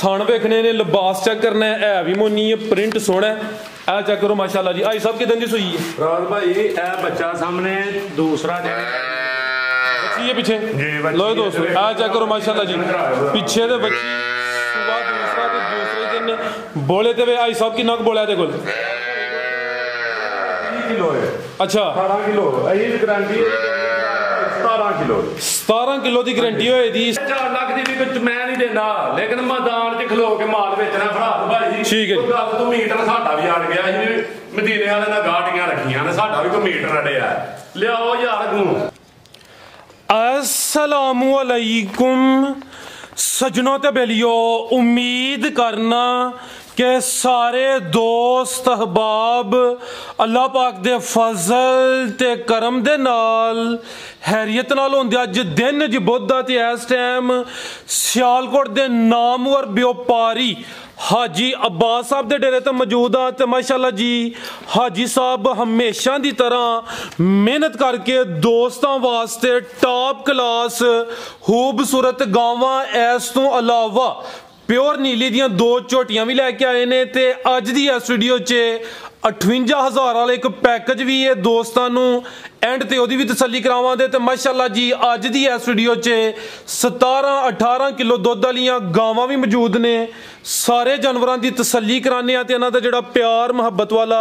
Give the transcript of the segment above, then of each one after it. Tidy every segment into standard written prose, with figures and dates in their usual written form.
ਥਣ ਵੇਖਣੇ ਨੇ, ਲਿਬਾਸ ਚੈੱਕ ਕਰਨਾ ਹੈ ਵੀ ਮੋਨੀ ਹੈ, ਪ੍ਰਿੰਟ ਸੋਹਣਾ ਹੈ। ਚੈੱਕ ਕਰੋ ਮਾਸ਼ਾਅੱਲਾ ਜੀ। ਆਈ ਸਾਹਿਬ ਕਿਦਾਂ ਦੀ ਸੂਈ ਹੈ? ਫਰਾਦ ਭਾਈ ਇਹ ਬੱਚਾ ਸਾਹਮਣੇ ਦੂਸਰਾ ਬੱਚੀ ਹੈ ਪਿੱਛੇ। ਲੋ ਦੋਸਤੋ ਚੈੱਕ ਕਰੋ ਮਾਸ਼ਾਅੱਲਾ ਜੀ, ਪਿੱਛੇ ਦੇ ਬੱਚੀ ਸੂਆ ਦੂਸਰਾ ਤੇ ਦੂਸਰੇ ਦਿਨ ਨੇ। ਬੋਲੇ ਤੇ ਵੇ ਆਈ ਸਾਹਿਬ ਕਿੰਨਾ ਕੁ ਬੋਲਿਆ ਤੇ ਕੋਲ? 30 ਕਿਲੋ ਹੈ। ਅੱਛਾ 18 ਕਿਲੋ ਇਹ ਗਾਰੰਟੀ 17 ਕਿਲੋ 17 ਕਿਲੋ ਦੀ ਗਾਰੰਟੀ ਹੋਏ ਦੀ। 4 ਲੱਖ ਦੀ ਵੀ ਕੁਝ ਮੈਂ ਨਹੀਂ ਦੇਣਾ, ਲੇਕਿਨ ਮੈਦਾਨ 'ਚ ਖਲੋ ਕੇ ਮਾਲ ਵੇਚਣਾ ਫਰਾਦ ਭਾਈ। ਠੀਕ ਹੈ ਜੀ। ਗੱਲ ਤੋਂ ਮੀਟਰ ਸਾਡਾ ਵੀ ਅੜ ਗਿਆ ਸੀ, ਮਦੀਨੇ ਵਾਲੇ ਨਾਲ ਗਾਡੀਆਂ ਰੱਖੀਆਂ ਨੇ, ਸਾਡਾ ਵੀ ਕੋਈ ਮੀਟਰ ਅੜਿਆ। ਲਿਆਓ ਯਾਰ ਨੂੰ। अस्सलामु अलैकुम सजनों ते बेलियो, उम्मीद करना कि सारे दोस्त अहबाब अल्लाह पाक दे फजल ते करम दे नाल हैरियत नाल होंदे। अज दिन ज बुध ते इस टाइम सियालकोट दे नामवर व्यापारी हाजी अब्बास साहब दे डेरे ते मौजूद आ। ते माशाअल्लाह जी हाजी साहब हमेशा दी तरह मेहनत करके दोस्तों वास्ते टॉप क्लास खूबसूरत गावां इस तो अलावा प्योर नीली दियां 2 झोटियां भी लैके आए ने। ते अज दी इस वीडियो च 58,000 वाला एक पैकेज भी है दोस्तां नू एंड ते ओदी भी तसल्ली करावांगे। ते माशाअल्लाह जी अज दी इस वीडियो च 17-18 किलो दुध वालियां गावां भी मौजूद ने। सारे जानवरां दी तसल्ली कराने आ ते इन्हां दा जिहड़ा प्यार मुहब्बत वाला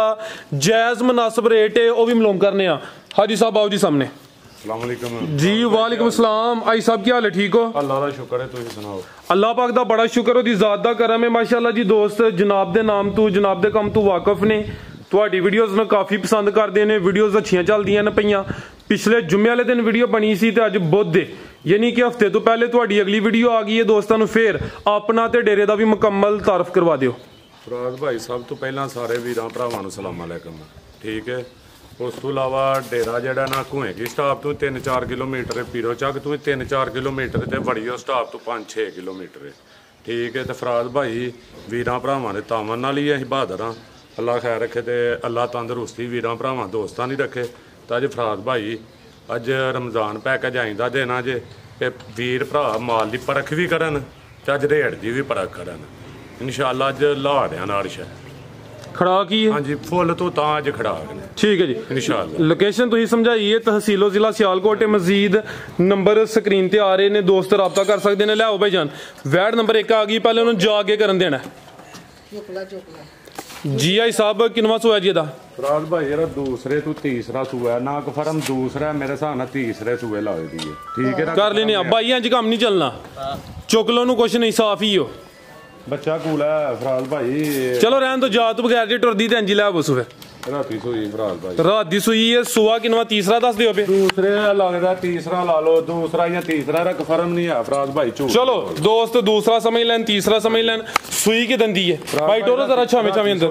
जायज़ मुनासिब रेट है वह भी मालूम करने आ। हाजी साहब आओ जी सामने। अस्सलाम वालेकुम जी। वालेकुम अस्सलाम। आई साहब क्या हाल है? ठीक हो? अल्लाह दा शुक्र है, तुम सुनाओ? अल्लाह पाक दा बड़ा शुक्र, ओदी ज़ात दा करम है माशाअल्लाह जी। दोस्त जनाब दे नाम तू जनाब दे कम तू वाकफ ने, ਤੁਹਾਡੀ ਵੀਡੀਓਜ਼ ਨੂੰ ਕਾਫੀ ਪਸੰਦ ਕਰਦੇ ਨੇ। ਵੀਡੀਓਜ਼ ਅੱਛੀਆਂ ਚੱਲਦੀਆਂ ਨੇ ਪਈਆਂ। ਪਿਛਲੇ ਜੁਮੇ ਵਾਲੇ ਦਿਨ ਵੀਡੀਓ ਬਣੀ ਸੀ ਤੇ ਅੱਜ ਬੁੱਧ ਹੈ, ਯਾਨੀ ਕਿ ਹਫਤੇ ਤੋਂ ਪਹਿਲੇ ਤੁਹਾਡੀ ਅਗਲੀ ਵੀਡੀਓ ਆ ਗਈ ਹੈ। ਦੋਸਤਾਂ ਨੂੰ ਫੇਰ ਆਪਣਾ ਤੇ ਡੇਰੇ ਦਾ ਵੀ ਮੁਕੰਮਲ ਤਾਰਫ ਕਰਵਾ ਦਿਓ। ਫਰਾਦ ਭਾਈ ਸਭ ਤੋਂ ਪਹਿਲਾਂ ਸਾਰੇ ਵੀਰਾਂ ਭਰਾਵਾਂ ਨੂੰ ਸਲਾਮ ਅਲੈਕਮ। ਠੀਕ ਹੈ। ਉਸ ਤੋਂ ਇਲਾਵਾ ਡੇਰਾ ਜਿਹੜਾ ਨਾ ਘੁਏਗੀ ਸਟਾਪ ਤੋਂ 3-4 ਕਿਲੋਮੀਟਰ ਹੈ, ਪੀਰੋ ਚੱਕ ਤੋਂ 3-4 ਕਿਲੋਮੀਟਰ ਤੇ ਬੜੀਓ ਸਟਾਪ ਤੋਂ 5-6 ਕਿਲੋਮੀਟਰ ਹੈ। ਠੀਕ ਹੈ। ਤੇ ਫਰਾਦ ਭਾਈ ਵੀਰਾਂ ਭਰਾਵਾਂ ਦੇ ਤਾਮਨ ਨਾਲ ਹੀ ਅਸੀਂ ਬਹਾਦਰ ਹਾਂ। ਅੱਲਾ ਖੈਰ ਰੱਖੇ ਤੇ ਅੱਲਾ ਤੰਦਰੁਸਤੀ ਵੀਰਾਂ ਭਰਾਵਾਂ ਦੋਸਤਾਂ ਨਹੀਂ ਰੱਖੇ। ਤਾਂ ਅੱਜ ਫਰਾਦ ਭਾਈ ਅੱਜ ਰਮਜ਼ਾਨ ਪੈਕੇਜ ਆਇੰਦਾ ਦੇਣਾ ਜੇ ਤੇ ਵੀਰ ਭਰਾ ਮਾਲ ਦੀ ਪਰਖ ਵੀ ਕਰਨ ਤੇ ਅੱਜ ਰੇਟ ਦੀ ਵੀ ਪਰਖ ਕਰਨ ਇਨਸ਼ਾਅੱਲਾ। ਅੱਜ ਲਾੜਿਆਂ ਨਾਲ ਖੜਾ ਕੀ ਹੈ? ਹਾਂਜੀ ਫੁੱਲ ਤੋਂ ਤਾਂ ਅੱਜ ਖੜਾ ਨੇ। ਠੀਕ ਹੈ ਜੀ ਇਨਸ਼ਾਅੱਲਾ। ਲੋਕੇਸ਼ਨ ਤੁਸੀਂ ਸਮਝਾਈਏ। ਤਹਿਸੀਲੋ ਜ਼ਿਲ੍ਹਾ ਸਿਆਲਕੋਟ। ਮਜ਼ੀਦ ਨੰਬਰ ਸਕਰੀਨ ਤੇ ਆ ਰਹੇ ਨੇ, ਦੋਸਤ ਰਾਬਤਾ ਕਰ ਸਕਦੇ ਨੇ। ਲਿਆਓ ਭਾਈ ਜਾਨ, ਵੈਡ ਨੰਬਰ 1 ਆ ਗਈ, ਪਹਿਲੇ ਉਹਨੂੰ ਜਾ ਕੇ ਕਰਨ ਦੇਣਾ जी। आई साहब किनवा सूआ जी दा? फराद भाई जरा दूसरे तो तीसरा सूआ ना फर्म दूसरा मेरे हिसाब नाल तीसरे सूए लाए दी है। ठीक है कर लेने भाई, इंज काम नहीं चलना। चुक लो कुछ नहीं, साफ ही हो। बच्चा कूल है फराद भाई। चलो रहन तो जात बगैर जी टुरदी ते इंज लै बस फिर राती सूई फराद भाई। रात दी सूई है। सूआ किनवा तीसरा दस दियो पे? दूसरे लगदा तीसरा ला लो, दूसरा या तीसरा रक फर्म नहीं है फराद भाई। चलो दोस्त दूसरा समझ लें, तीसरा समझ लें। सूई की दंदी है भाई टोरो जरा छावे छावे अंदर।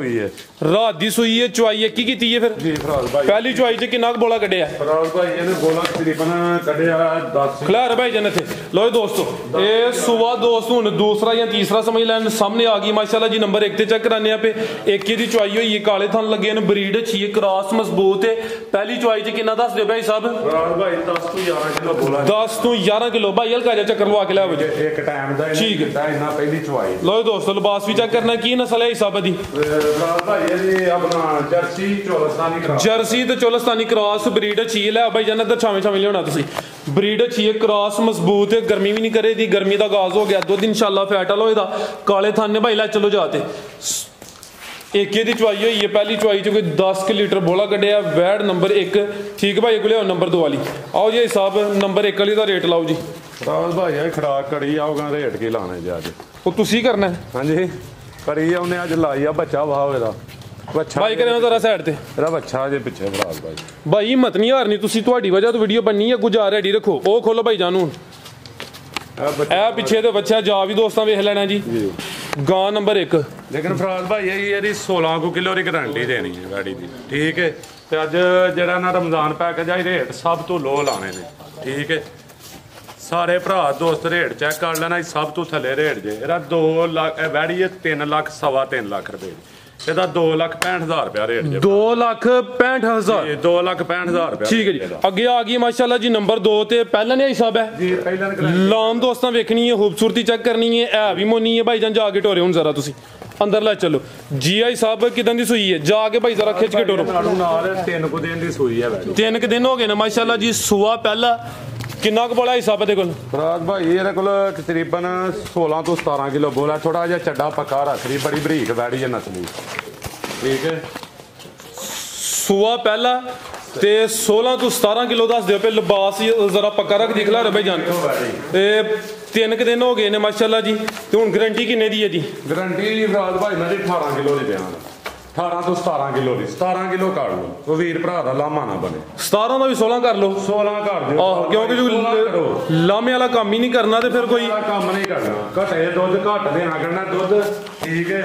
रात दी सूई है, चुआई एक ही कीती है फिर जी फराद भाई। पहली चुआई च किन्ना बोला कड्डिया फराद भाई ने बोला तकरीबन कड्डिया 10 खिलार भाई जन थे। लो दोस्तों ये सूआ दोस्त हुन दूसरा या तीसरा समझ लें सामने आ गई माशाल्लाह जी। नंबर 1 ते चेक कराने पे एक दी चुआई हुई है, काले थन लगे ने, ब्रीड अच्छी है, क्रॉस मजबूत है। पहली चुआई च किन्ना दस दियो भाई साहब? फराद भाई 10 तो 11 किलो बोला। 10 तो 11 किलो भाई हल्का जा चक्कर लवा के ले आओ जी। एक टाइम दा ठीक है इना पहली चुआई। लो दोस्तों लिबास भी चेक करना की नस्ल है हिसाब दी? फराद भाई ये अपना जर्सी चोलस्तानी क्रॉस। जर्सी ते चोलस्तानी क्रॉस ब्रीड अच्छी है। ले भाई जान इधर छावे छावे लियाना तुसी। ब्रीड अच्छी है, क्रॉस मजबूत है, गर्मी भी नहीं करे दी। गर्मी का आगाज हो गया, दुध इंशाल्लाह फैट वाला होएदा। काले थाने भाई लै चलो जाते एक दी चुआई हुई है। पहली चुआई च कोई 10 लीटर बोला कड्डिया। वैड नंबर 1 ठीक भाई को लियाओ नंबर 2 वाली। आओ जी साहब नंबर 1 वाली दा रेट लाओ जी। फराद भाई खड़ाक कड़ी आओगा रेट की लाने जी अज वो तुसी करना है। हाँ जी कड़ी उन्हें अज लाई आ बच्चा वाह एदा बच्चा भाई करे जरा साइड ते एदा बच्चा जे पिछे फराद भाई। भाई हिम्मत नहीं हारनी तुसी, तुहाडी वजह तो वीडियो बननी है। गुजार रेडी रखो ओ खोलो भाई जानू ए पिछे ते बच्चा जा भी दोस्तां वेख लेना जी। गां नंबर 1 लेकिन फराद भाई ये 16 किलो की गारंटी देनी है गाड़ी की। ठीक है। तो अज जरा ना रमजान पैकेज आई रेट सब तो लो लाने ने। ठीक है। सारे भरा दोस्त रेट चेक कर लेना सब तो थले रेट जे 2 लाख वैड़ी है 3 लाख 3.25 लाख रुपए ਇਹਦਾ 2,65,000 ਰੁਪਇਆ ਰੇਟ ਜੇ 2,65,000 2,65,000 ਰੁਪਇਆ ਠੀਕ ਹੈ ਜੀ ਅੱਗੇ ਆ ਗਈ ਮਾਸ਼ਾਅੱਲਾ ਜੀ ਨੰਬਰ 2 ਤੇ ਪਹਿਲਾਂ ਨੇ ਹਿਸਾਬ ਹੈ ਜੀ ਪਹਿਲਾਂ ਲਾਮ ਦੋਸਤਾਂ ਵੇਖਣੀ ਹੈ ਖੂਬਸੂਰਤੀ ਚੈੱਕ ਕਰਨੀ ਹੈ ਵੀ ਮੋਨੀ ਹੈ ਭਾਈ ਜਾਨ ਜਾ ਕੇ ਟੋਰੇ ਹੁਣ ਜ਼ਰਾ ਤੁਸੀਂ ਅੰਦਰ ਲੈ ਚਲੋ ਜੀ ਆਈ ਸਾਹਿਬ ਕਿਦਾਂ ਦੀ ਸੂਈ ਹੈ ਜਾ ਕੇ ਭਾਈ ਜ਼ਰਾ ਖਿੱਚ ਕੇ ਟੋਰੋ ਨਾਲ 3 ਕੁ ਦਿਨ ਦੀ ਸੂਈ ਹੈ ਵੈਸੇ 3 ਦਿਨ ਹੋ ਗਏ ਨੇ ਮਾਸ਼ਾਅੱਲਾ ਜੀ ਸੂਆ ਪਹਿਲਾ ਕਿੰਨਾ ਕੁ ਬੜਾ ਹਿਸਾਬ ਦੇ ਕੋਲ ਫਰਾਜ਼ ਭਾਈ ਇਹਦੇ ਕੋਲ ਤਕਰੀਬਨ 16 ਤੋਂ 17 ਕਿਲੋ ਬੋਲਾ ਥੋੜਾ ਜਿਹਾ ਚੱਡਾ ਪੱਕਾ ਰੱਖ ਰਹੀ ਬੜੀ ਬਰੀਕ ਵੈੜੀ ਹੈ ਨਸਲੀ ਠੀਕ ਹੈ ਸੂਆ ਪਹਿਲਾ ਤੇ 16 ਤੋਂ 17 ਕਿਲੋ ਦੱਸ ਦਿਓ ਪੇ ਲਿਬਾਸ ਜ਼ਰਾ ਪੱਕਾ ਰੱਖ ਦਿਖ ਲਾ ਰਬੇ ਜਾਨ ਇਹ 3 ਦਿਨ ਹੋ ਗਏ ਨੇ ਮਾਸ਼ਾਅੱਲਾ ਜੀ ਤੇ ਹੁਣ ਗਾਰੰਟੀ ਕਿੰਨੇ ਦੀ ਹੈ ਜੀ ਗਾਰੰਟੀ ਫਰਾਜ਼ ਭਾਈ ਮੈਂ 18 ਕਿਲੋ ਦੀ ਦਿਆਂ 18 ਤੋਂ 17 ਕਿਲੋ ਦੀ 17 ਕਿਲੋ ਕੱਢ ਲਓ ਉਹ ਵੀਰ ਭਰਾ ਦਾ ਲਾਮਾ ਨਾ ਬਣੇ 17 ਦਾ ਵੀ 16 ਕਰ ਲਓ 16 ਕਰ ਦਿਓ ਆਹ ਕਿਉਂਕਿ ਲਾਮੇ ਵਾਲਾ ਕੰਮ ਹੀ ਨਹੀਂ ਕਰਨਾ ਤੇ ਫਿਰ ਕੋਈ ਕੰਮ ਨਹੀਂ ਕਰਨਾ ਘਟੇ ਦੁੱਧ ਘੱਟ ਦੇਣਾ ਕਰਨਾ ਦੁੱਧ ਠੀਕ ਹੈ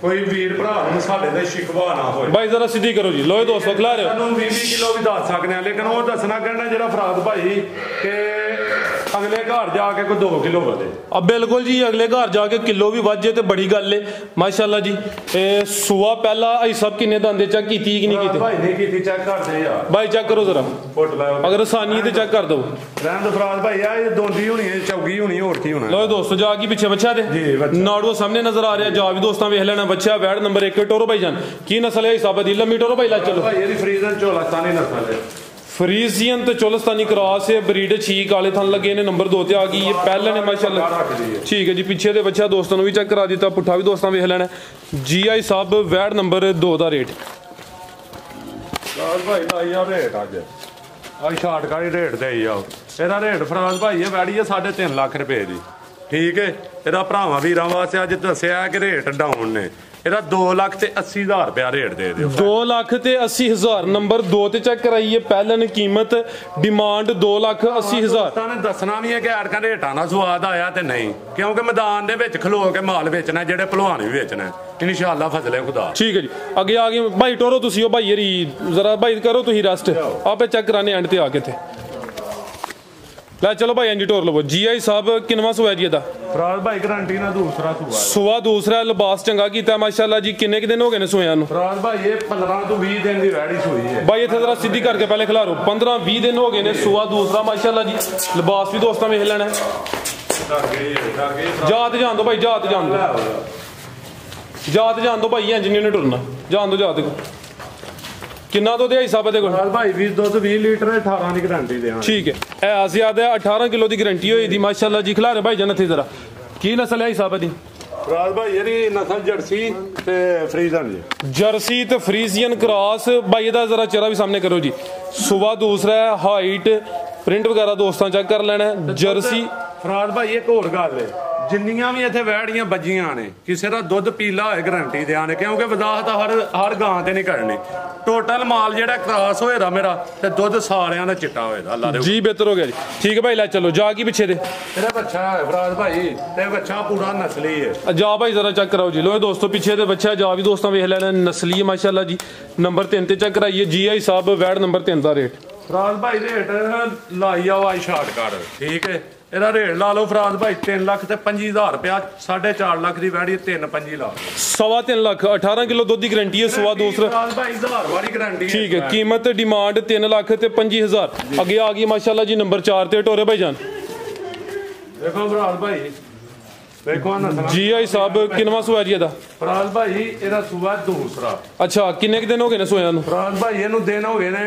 ਕੋਈ ਵੀਰ ਭਰਾ ਨੂੰ ਸਾਡੇ ਤੇ ਸ਼ਿਕਵਾ ਨਾ ਹੋਏ ਭਾਈ ਜ਼ਰਾ ਸਿੱਧੀ ਕਰੋ ਜੀ ਲੋਏ ਦੋਸਤੋ ਖਿਲਾ ਰਹੇ ਸਾਨੂੰ 20 ਕਿਲੋ ਵੀ ਦੱਸ ਸਕਦੇ ਆ ਲੇਕਿਨ ਉਹ ਦੱਸਣਾ ਕਹਿਣਾ ਜਿਹੜਾ ਫਰਾਦ ਭਾਈ ਕਿ ਅਗਲੇ ਘਰ ਜਾ ਕੇ ਕੋਈ 2 ਕਿਲੋ ਵਧੇ ਆ ਬਿਲਕੁਲ ਜੀ ਅਗਲੇ ਘਰ ਜਾ ਕੇ ਕਿਲੋ ਵੀ ਵੱਧ ਜੇ ਤੇ ਬੜੀ ਗੱਲ ਏ ਮਾਸ਼ਾਅੱਲਾ ਜੀ ਇਹ ਸੂਆ ਪਹਿਲਾ ਆਈ ਸਭ ਕਿੰਨੇ ਦੰਦੇ ਚੈੱਕ ਕੀਤੀ ਕਿ ਨਹੀਂ ਕੀਤੀ ਭਾਈ ਨੇ ਕੀਤੀ ਚੈੱਕ ਕਰਦੇ ਯਾਰ ਭਾਈ ਚੈੱਕ ਕਰੋ ਜ਼ਰਾ ਫੁੱਟ ਲਾਓ ਅਗਰ ਆਸਾਨੀ ਤੇ ਚੈੱਕ ਕਰ ਦਿਓ ਰਹਿਣ ਦੋ ਫਰਾਦ ਭਾਈ ਆ ਇਹ ਦੋਂਦੀ ਹੋਣੀ ਹੈ ਚੌਗੀ ਹੋਣੀ ਹੋਰ ਕੀ ਹੋਣਾ ਲੋਏ ਦੋਸਤੋ ਜਾ ਕੇ ਪਿੱਛੇ ਬੱਚਾ ਦੇ ਜੀ ਬੱਚਾ ਨਾੜੂ ਸਾਹਮਣੇ ਨਜ਼ਰ ਆ ਰਿਹਾ ਜਾ ਵੀ ਦੋਸਤਾਂ ਵੇਖ ਲੈਣਾ ਬੱਚਾ ਵੈੜ ਨੰਬਰ 1 ਟੋਰੋ ਭਾਈ ਜਾਨ ਕੀ ਨਸਲ ਹੈ ਹਿਸਾਬ ਦੀ ਲੰਮੀ ਟੋਰੋ ਭਾਈ ਲੈ ਚਲੋ ਭਾਈ ਇਹਦੀ ਫਰੀਜ਼ਨ ਚੋਲਸਤਾਨੀ ਨਸਲ ਹੈ ਫਰੀਜ਼ੀਅਨ ਤੇ ਚੋਲਸਤਾਨੀ ਕ੍ਰਾਸ ਹੈ ਬਰੀਡ ਛੀ ਕਾਲੇ ਥਣ ਲੱਗੇ ਨੇ ਨੰਬਰ 2 ਤੇ ਆ ਗਈ ਇਹ ਪਹਿਲੇ ਨੇ ਮਾਸ਼ਾਅੱਲਾ ਠੀਕ ਹੈ ਜੀ ਪਿੱਛੇ ਦੇ ਬੱਚਾ ਦੋਸਤਾਂ ਨੂੰ ਵੀ ਚੈੱਕ ਕਰਾ ਦਿੱਤਾ ਪੁੱਠਾ ਵੀ ਦੋਸਤਾਂ ਵੇਖ ਲੈਣਾ ਜੀ ਆਈ ਸਾਹਿਬ ਵੈੜ ਨੰਬਰ 2 ਦਾ ਰੇਟ ਭਾਈ ਲਾਈ ਆ ਰੇਟ ਅੱਜ ਸ਼ਾਰਟਕਟ ਰੇਟ ਤੇ ਹੀ ਆ ਇਹਦਾ ਰੇਟ ਫਰਾਜ਼ ਭਾਈ ਇਹ ਵੈੜੀ ਹੈ 3.5 ਲੱਖ ਰੁਪਏ ਦੀ ਠੀਕ ਹੈ ਇਹਦਾ ਭਰਾਵਾਂ ਵੀਰਾਂ ਵਾਸਤੇ ਅੱਜ ਦੱਸਿਆ ਕਿ ਰੇਟ ਡਾਊਨ ਨੇ ਇਹਦਾ 2,80,000 ਰੁਪਇਆ ਰੇਟ ਦੇ ਦਿਓ 2,80,000 ਨੰਬਰ 2 ਤੇ ਚੈੱਕ ਕਰਾਈਏ ਪਹਿਲਨ ਕੀਮਤ ਡਿਮਾਂਡ 2,80,000 ਤਾਂ ਨੇ ਦੱਸਣਾ ਵੀ ਹੈ ਕਿ ਐਰਕਾਂ ਰੇਟਾਂ ਦਾ ਸਵਾਦ ਆਇਆ ਤੇ ਨਹੀਂ ਕਿਉਂਕਿ ਮੈਦਾਨ ਦੇ ਵਿੱਚ ਖਲੋ ਕੇ ਮਾਲ ਵੇਚਣਾ ਜਿਹੜੇ ਭਲਵਾਨ ਵੀ ਵੇਚਣਾ ਇਨਸ਼ਾਅੱਲਾ ਫਜ਼ਲੇ ਖੁਦਾ ਠੀਕ ਹੈ ਜੀ ਅੱਗੇ ਆ ਗਏ ਭਾਈ ਟੋਰੋ ਤੁਸੀਂ ਉਹ ਭਾਈ ਯਰੀ ਜ਼ਰਾ ਭਾਈ ਕਰੋ ਤੁਸੀਂ ਰੈਸਟ ਆਪੇ ਚੈੱਕ ਕਰਾਣੇ ਐਂਡ ਤੇ ਆ ਕੇ ਤੇ ਲੈ ਚਲੋ ਭਾਈ ਐਂਜੀ ਟੋਰ ਲਵੋ ਜੀ ਆਈ ਸਾਹਿਬ ਕਿੰਨਵਾਂ ਸੂਆ ਜੀ ਇਹਦਾ ਫਰਾਜ਼ ਭਾਈ ਗਾਰੰਟੀ ਨਾਲ ਦੂਸਰਾ ਸੂਆ ਦੂਸਰਾ ਲਿਬਾਸ ਚੰਗਾ ਕੀਤਾ ਮਾਸ਼ਾਅੱਲਾ ਜੀ ਕਿੰਨੇ ਕਿ ਦਿਨ ਹੋ ਗਏ ਨੇ ਸੂਆਂ ਨੂੰ ਫਰਾਜ਼ ਭਾਈ ਇਹ 15 ਤੋਂ 20 ਦਿਨ ਦੀ ਵੈੜੀ ਸੂਈ ਹੈ ਭਾਈ ਇੱਥੇ ਜ਼ਰਾ ਸਿੱਧੀ ਕਰਕੇ ਪਹਿਲੇ ਖਿਲਾਰੋ 15-20 ਦਿਨ ਹੋ ਗਏ ਨੇ ਸੂਆ ਦੂਸਰਾ ਮਾਸ਼ਾਅੱਲਾ ਜੀ ਲਿਬਾਸ ਵੀ ਦੋਸਤਾਂ ਵੇਖ ਲੈਣਾ ਜਾਤ ਜਾਣ ਦੋ ਭਾਈ ਜਾਤ ਜਾਣ ਦੋ ਭਾਈ ਇੰਜ ਨਹੀਂ ਟੁਰਨਾ ਜਾਣ ਦੋ ਜਾਤ ਕਿੰਨਾ ਦੁੱਧ ਹੈ ਹਿਸਾਬ ਦੇ ਕੋਲ ਭਾਈ 20 ਦੁੱਧ 20 ਲੀਟਰ 18 ਦੀ ਗਾਰੰਟੀ ਦੇਵਾਂ ਠੀਕ ਹੈ ਇਹ ਜ਼ਿਆਦਾ 18 ਕਿਲੋ ਦੀ ਗਾਰੰਟੀ ਹੋਈ ਦੀ ਮਾਸ਼ਾਅੱਲਾ ਜੀ ਖਿਲਾਰੇ ਭਾਈ ਜਨ ਇੱਥੇ ਜ਼ਰਾ ਕੀ ਨਸਲ ਹੈ ਹਿਸਾਬ ਦੀ ਫਰਾਜ਼ ਭਾਈ ਇਹਦੀ ਨਸਲ ਜਰਸੀ ਤੇ ਫਰੀਜ਼ਨ ਜੀ ਜਰਸੀ ਤੇ ਫਰੀਜ਼ੀਅਨ ਕ੍ਰਾਸ ਭਾਈ ਇਹਦਾ ਜ਼ਰਾ ਚਿਹਰਾ ਵੀ ਸਾਹਮਣੇ ਕਰੋ ਜੀ ਸੁਬਾ ਦੂਸਰਾ ਹੈ ਹਾਈਟ ਪ੍ਰਿੰਟ ਵਗੈਰਾ ਦੋਸਤਾਂ ਚੈੱਕ ਕਰ ਲੈਣਾ ਜਰਸੀ ਫਰਾਜ਼ ਭਾਈ ਇੱਕ ਹੋਰ ਗੱਲ ਹੈ ਜਿੰਨੀਆਂ ਵੀ ਇੱਥੇ ਵੈੜੀਆਂ ਬੱਜੀਆਂ ਨੇ ਕਿਸੇ ਦਾ ਦੁੱਧ ਪੀਲਾ ਹੋਏ ਗਾਰੰਟੀ ਦਿਆਂ ਨੇ ਕਿਉਂਕਿ ਵਜ਼ਾਹਤ ਹਰ ਗਾਂ ਤੇ ਨਹੀਂ ਕਰਨੀ ਟੋਟਲ ਮਾਲ ਜਿਹੜਾ ਕ੍ਰਾਸ ਹੋਏਦਾ ਮੇਰਾ ਤੇ ਦੁੱਧ ਸਾਰਿਆਂ ਦਾ ਚਿੱਟਾ ਹੋਏਦਾ ਅੱਲਾ ਦੇ ਜੀ ਬਿਹਤਰ ਹੋ ਗਿਆ ਜੀ ਠੀਕ ਹੈ ਭਾਈ ਲੈ ਚਲੋ ਜਾ ਕੀ ਪਿੱਛੇ ਦੇ ਇਹਦਾ ਬੱਚਾ ਹੈ ਫਰਾਜ਼ ਭਾਈ ਤੇ ਬੱਚਾ ਪੂਰਾ ਨਸਲੀ ਹੈ ਜਾ ਭਾਈ ਜ਼ਰਾ ਚੈੱਕ ਕਰਾਓ ਜੀ ਲੋ ਦੋਸਤੋ ਪਿੱਛੇ ਦੇ ਬੱਚਾ ਜਾ ਵੀ ਦੋਸਤਾਂ ਵੇਖ ਲੈਣਾ ਨਸਲੀ ਹੈ ਮਾਸ਼ਾਅੱਲਾ ਜੀ ਨੰਬਰ 3 ਤੇ ਚੈੱਕ ਕਰਾਈਏ ਜੀ ਆਈ ਸਾਹਿਬ ਵੈੜ ਨੰਬਰ 3 ਦਾ ਰੇਟ ਫਰਾਜ਼ ਭਾਈ ਰੇਟ ਲਾਈ ਆਓ ਆਈ ਸ਼ਾਰਟਕਟ ਠੀਕ ਹੈ ਇਹਦਾ ਰੇਟ ਲਾ ਲਓ ਫਰਾਜ਼ ਭਾਈ 3 ਲੱਖ ਤੇ 25,000 ਰੁਪਇਆ 4.5 ਲੱਖ ਦੀ ਵੈੜੀ 3.25 ਲਾ 3.5 ਲੱਖ 18 ਕਿਲੋ ਦੁੱਧ ਦੀ ਗਾਰੰਟੀ ਹੈ ਸਵਾ ਦੂਸਰਾ ਫਰਾਜ਼ ਭਾਈ 1000 ਵਾਲੀ ਗਾਰੰਟੀ ਠੀਕ ਹੈ ਕੀਮਤ ਡਿਮਾਂਡ 3 ਲੱਖ ਤੇ 25,000 ਅੱਗੇ ਆ ਗਈ ਮਾਸ਼ਾਅੱਲਾ ਜੀ ਨੰਬਰ 4 ਤੇ ਟੋਰੇ ਭਾਈ ਜਾਨ ਦੇਖੋ ਫਰਾਜ਼ ਭਾਈ ਦੇਖੋ ਨਾ ਜੀ ਆਈ ਸਾਹਿਬ ਕਿੰਨਵਾਂ ਸੂਆ ਜੀ ਇਹਦਾ ਫਰਾਜ਼ ਭਾਈ ਇਹਦਾ ਸੂਆ ਦੂਸਰਾ ਅੱਛਾ ਕਿੰਨੇ ਕਿ ਦਿਨ ਹੋ ਗਏ ਨੇ ਸੋਇਆ ਨੂੰ ਫਰਾਜ਼ ਭਾਈ ਇਹਨੂੰ ਦਿਨ ਹੋ ਗਏ ਨੇ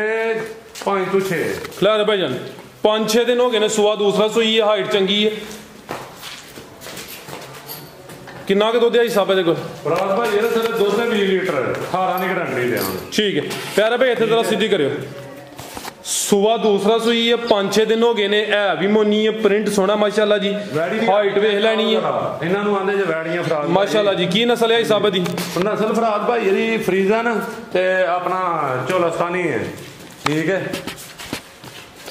5 ਤੋਂ 6 ਖਿਲਾਰੇ ਭਾਈ ਜਾਨ 5-6 ਦਿਨ ਹੋ ਗਏ ਨੇ ਸੂਆ ਦੂਸਰਾ ਸੂਈ ਹੈ ਹਾਈਟ ਚੰਗੀ ਹੈ ਕਿੰਨਾ ਕੁ ਦੁੱਧ ਹੈ ਹਿਸਾਬ ਦੇ ਕੋਲ ਫਰਾਜ਼ ਭਾਈ ਇਹਦਾ ਸਿਰ ਦੁੱਧ 20 ਲੀਟਰ 18 ਦੀ ਗਾਰੰਟੀ ਦੇਵਾਂਗੇ ਠੀਕ ਹੈ ਪਿਆਰੇ ਭਾਈ ਇੱਥੇ ਜ਼ਰਾ ਸਿੱਧੀ ਕਰਿਓ ਸੂਆ ਦੂਸਰਾ ਸੂਈ ਹੈ 5-6 ਦਿਨ ਹੋ ਗਏ ਨੇ ਇਹ ਵੀ ਮੋਨੀ ਹੈ ਪ੍ਰਿੰਟ ਸੋਹਣਾ ਮਾਸ਼ਾਅੱਲਾ ਜੀ ਹਾਈਟ ਵੇਖ ਲੈਣੀ ਹੈ ਇਹਨਾਂ ਨੂੰ ਆਂਦੇ ਜੇ ਵੈੜੀਆਂ ਫਰਾਜ਼ ਮਾਸ਼ਾਅੱਲਾ ਜੀ ਕੀ ਨਸਲ ਹੈ ਹਿਸਾਬ ਦੀ ਨਸਲ ਫਰਾਜ਼ ਭਾਈ ਇਹਦੀ ਫਰੀਜ਼ਨ ਤੇ ਆਪਣਾ ਚੋਲਸਤਾਨੀ ਹੈ ਠੀਕ ਹੈ